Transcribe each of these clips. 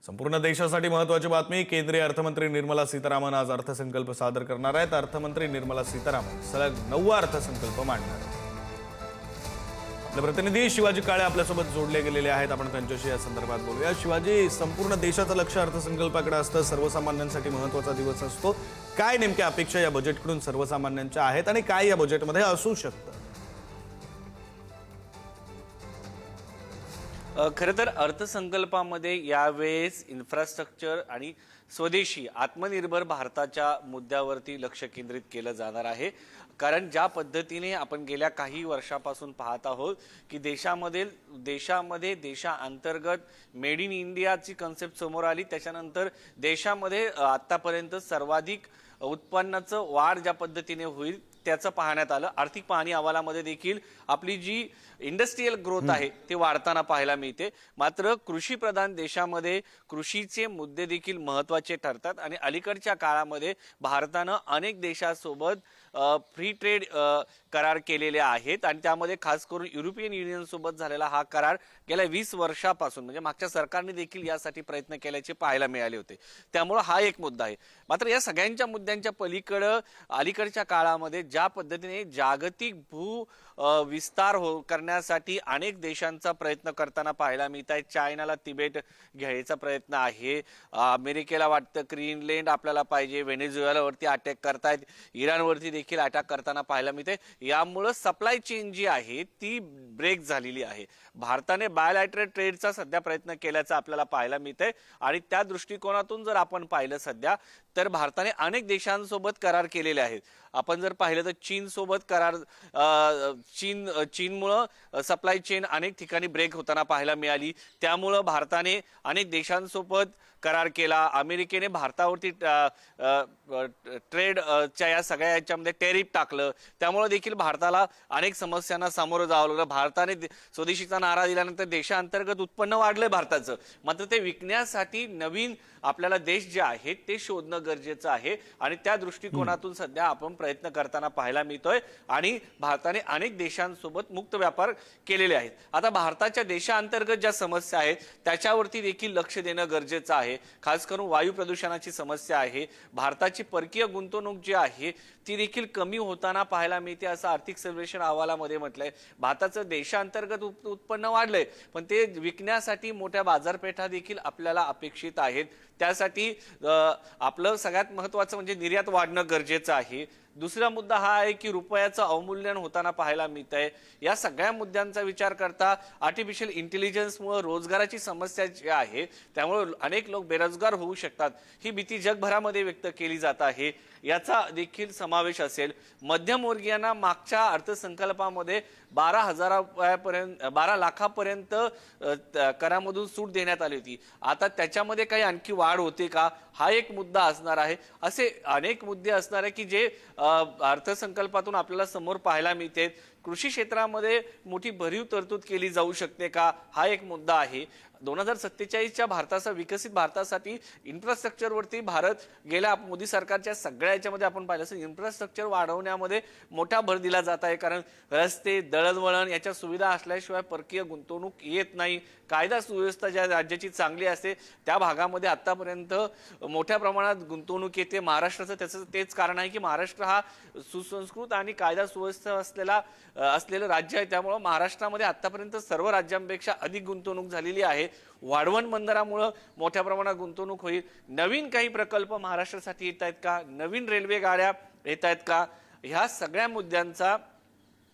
संपूर्ण देशासाठी महत्त्वाची बातमी। केंद्रीय अर्थमंत्री निर्मला सीतारामन आज अर्थसंकल्प सादर करणार आहेत। अर्थमंत्री निर्मला सीतारामन सलग 9वा अर्थसंकल्प मांडणार आहेत। आपले प्रतिनिधी शिवाजी काळे आपल्यासोबत जोडले गेलेले आहेत, आपण त्यांच्याशी या संदर्भात बोलूया। शिवाजी, संपूर्ण देशाचं लक्ष अर्थसंकल्पाकडे असतं, सर्वसामान्यांसाठी महत्त्वाचा दिवस असतो। काय नेमक्या अपेक्षा या बजेटकडून सर्वसामान्यांच्या आहेत आणि काय या बजेटमध्ये असू शकतं? खरं तर अर्थसंकल्पामध्ये यावेळेस इन्फ्रास्ट्रक्चर आणि स्वदेशी आत्मनिर्भर भारताच्या मुद्द्यावरती लक्ष केंद्रित केलं जाणार आहे। कारण ज्या पद्धतीने आपण गेल्या काही वर्षापासून पाहत आहोत की देशामध्ये देशांतर्गत मेड इन इंडियाची कन्सेप्ट समोर आली, त्याच्यानंतर देशामध्ये आतापर्यंत सर्वाधिक उत्पन्नाचं वाढ ज्या पद्धतीने होईल त्याचं पाहण्यात आलं। आर्थिक पाहणी अहवालामध्ये देखील आपली जी इंडस्ट्रियल ग्रोथ आहे ते वाढताना पाहायला मिळते। मात्र कृषी प्रधान देशामध्ये कृषीचे मुद्दे देखील महत्त्वाचे ठरतात आणि अलीकडच्या काळामध्ये भारतानं अनेक देशांसोबत फ्री ट्रेड करार केलेले आहेत आणि त्यामध्ये खास करून युरोपियन युनियन सोबत झालेला हा करार गेल्या 20 वर्षापासून म्हणजे मागच्या सरकारने देखील यासाठी प्रयत्न केल्याचे पाहायला मिळाले होते। त्यामुळे हा एक मुद्दा आहे। मात्र या सगळ्यांच्या मुद्द्यांच्या पलीकडे अलीकडच्या काळामध्ये ज्या पद्धतीने जागतिक भू विस्तार करण्यासाठी अनेक देशांचा प्रयत्न करताना पाहायला मिळत आहे। चायनाला तिबेट घ्यायचा प्रयत्न आहे, अमेरिकेला वाटतं ग्रीनलँड आपल्याला पाहिजे, व्हेनेझुएलावरती अटॅक करतायत, इराणवरती देखील अटॅक करताना पाहायला मिळते। यामुळे सप्लाय चेन जी आहे ती ब्रेक झालेली आहे। भारताने बायलॅटरल ट्रेडचा सध्या प्रयत्न केल्याचं आपल्याला पाहायला मिळतंय आणि त्या दृष्टिकोनातून जर आपण पाहिलं सध्या तर भारताने अनेक देशांसोबत करार केलेले आहेत। आपण जर पाहिलं तर चीन सोबत करार चीनमुळे सप्लाय चेन अनेक ठिकाणी ब्रेक होताना पाहायला मिळाली, त्यामुळे भारताने अनेक देशांसोबत करार केला। अमेरिकेने भारतावरती ट्रेडच्या या सगळ्या याच्यामध्ये टेरिफ टाकलं, त्यामुळे देखील भारताला अनेक समस्यांना सामोरं जावं लागलं। भारताने स्वदेशीचा नारा दिल्यानंतर देशांतर्गत उत्पन्न वाढलंय भारताचं, मात्र ते विकण्यासाठी नवीन आपल्याला देश जे आहेत ते शोधणं गरजेचं आहे आणि त्या दृष्टिकोनातून सध्या आपण प्रयत्न करताना पाहायला मिळतोय आणि भारताने अनेक देशांसोबत मुक्त व्यापार केलेले आहेत। आता भारताच्या देशांतर्गत ज्या समस्या आहेत त्याच्यावरती देखील लक्ष देणं गरजेचं आहे। खास करून वायू प्रदूषणाची समस्या आहे, भारताची परकीय गुंतवणूक जी आहे ती देखील कमी होताना पाहायला मिळते असं आर्थिक सर्वेक्षण अहवालामध्ये म्हटलंय। भारताचं देशांतर्गत उत्पन्न वाढलंय पण ते विकण्यासाठी मोठ्या बाजारपेठा देखील आपल्याला अपेक्षित आहेत। त्यासाठी आपलं सगळ्यात महत्त्वाचं म्हणजे निर्यात वाढणं गरजेचं आहे। दुसरा मुद्दा हा आहे की रुपयाचं अवमूल्यन होताना पाहायला मिळतंय। या सगळ्या मुद्द्यांचा विचार करता आर्टिफिशियल इंटेलिजन्समुळे रोजगाराची समस्या जी आहे त्यामुळे अनेक लोक बेरोजगार होऊ शकतात, ही भीती जगभरामध्ये व्यक्त केली जात आहे। याचा देखील समावेश असेल। मध्यमवर्गीयांना मागच्या अर्थसंकल्पामध्ये 12 लाखापर्यंत करामधून सूट देण्यात आली होती, आता त्याच्यामध्ये काही आणखी वाढ होते का हा एक मुद्दा असणार आहे। असे अनेक मुद्दे असणार आहे की जे अर्थसंकल्पातून आपल्याला समोर पाहायला मिळते। कृषी क्षेत्रामध्ये मोठी भरीव तरतूद केली जाऊ शकते का हा एक मुद्दा आहे। 2047च्या भारताचा विकसित भारतासाठी इन्फ्रास्ट्रक्चरवरती भारत गेल्या मोदी सरकारच्या सगळ्या याच्यामध्ये आपण पाहिलं असेल इन्फ्रास्ट्रक्चर वाढवण्यामध्ये मोठा भर दिला जात आहे। कारण रस्ते, दळणवळण याच्या सुविधा असल्याशिवाय परकीय गुंतवणूक येत नाही। कायदा सुव्यवस्था ज्या राज्याची चांगली असते त्या भागामध्ये आतापर्यंत मोठ्या प्रमाणात गुंतवणूक येते। महाराष्ट्राचं त्याचं तेच कारण आहे की महाराष्ट्र हा सुसंस्कृत आणि कायदा सुव्यवस्था असलेलं राज्य आहे, त्यामुळे महाराष्ट्रामध्ये आतापर्यंत सर्व राज्यांपेक्षा अधिक गुंतवणूक झालेली आहे। वाढवण बंदरामुळे मोठ्या प्रमाणात गुंतवणूक होईल। नवीन काही प्रकल्प महाराष्ट्रासाठी येत आहेत का, नवीन रेल्वे गाड्या येत आहेत का, ह्या सगळ्या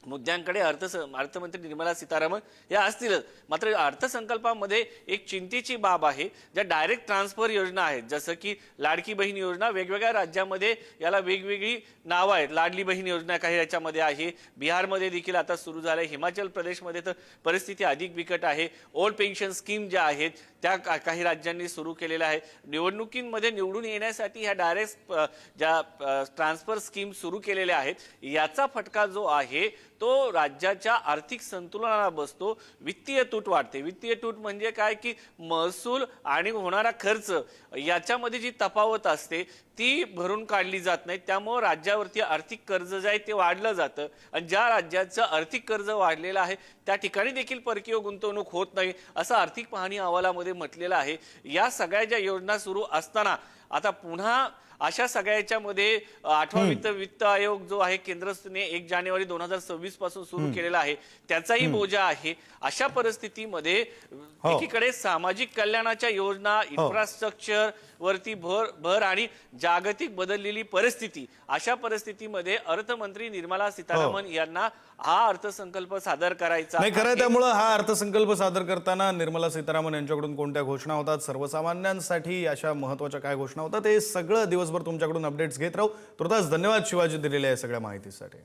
मुद्द्यांकडे अर्थमंत्री निर्मला सीतारामन या असतीलच। मात्र अर्थसंकल्पामध्ये एक चिंतेची बाब आहे, ज्या डायरेक्ट ट्रान्सफर योजना आहेत जसं की लाडकी बहीण योजना, वेगवेगळ्या राज्यामध्ये याला वेगवेगळी नावं आहेत। लाडली बहीण योजना काही याच्यामध्ये आहे, बिहारमध्ये देखील आता सुरू झालंय, हिमाचल प्रदेशमध्ये तर परिस्थिती अधिक बिकट आहे। ओल्ड पेन्शन स्कीम ज्या आहेत त्या काही राज्यांनी सुरू केलेल्या आहे। निवडणुकीमध्ये निवडून येण्यासाठी ह्या डायरेक्ट ज्या ट्रान्सफर स्कीम सुरू केलेल्या आहेत याचा फटका जो आहे तो राज्याच्या आर्थिक संतुलनाला बसतो, वित्तीय तूट वाढते। वित्तीय तूट म्हणजे काय की महसूल आणि होणारा खर्च याच्यामध्ये जी तफावत असते ती भरून काढली जात नाही. त्यामुळे राज्यावरती आर्थिक कर्ज जे आहे ते वाढलं जातं आणि ज्या राज्याचं आर्थिक कर्ज वाढलेलं आहे त्या ठिकाणी देखील परकीय गुंतवणूक होत नाही असं आर्थिक पाहणी अहवालामध्ये म्हटलेलं आहे. या सगळ्या ज्या योजना सुरू असताना आता पुन्हा अशा सगळ्याच्या मध्ये 8वा वित्त आयोग जो आहे केंद्राने 1 जानेवारी 2026 पासून सुरू केलेला आहे त्याचाही बोजा आहे. अशा परिस्थितीमध्ये एकीकडे सामाजिक कल्याणाच्या योजना, इन्फ्रास्ट्रक्चर वरती भर आणि जागतिक बदललेली परिस्थिती, अशा परिस्थितीमध्ये अर्थमंत्री निर्मला सीतारामन यांना हा अर्थसंकल्प सादर करायचा नाही खरं. त्यामुळे हा अर्थसंकल्प सादर करताना निर्मला सीतारामन यांच्याकडून कोणत्या घोषणा होतात, सर्वसामान्यांसाठी अशा महत्त्वाच्या काय घोषणा होतात, हे सगळं दिवसभर तुमच्याकडून अपडेट्स घेत राहू. तुर्तास धन्यवाद शिवाजी दिलेल्या या सगळ्या माहितीसाठी.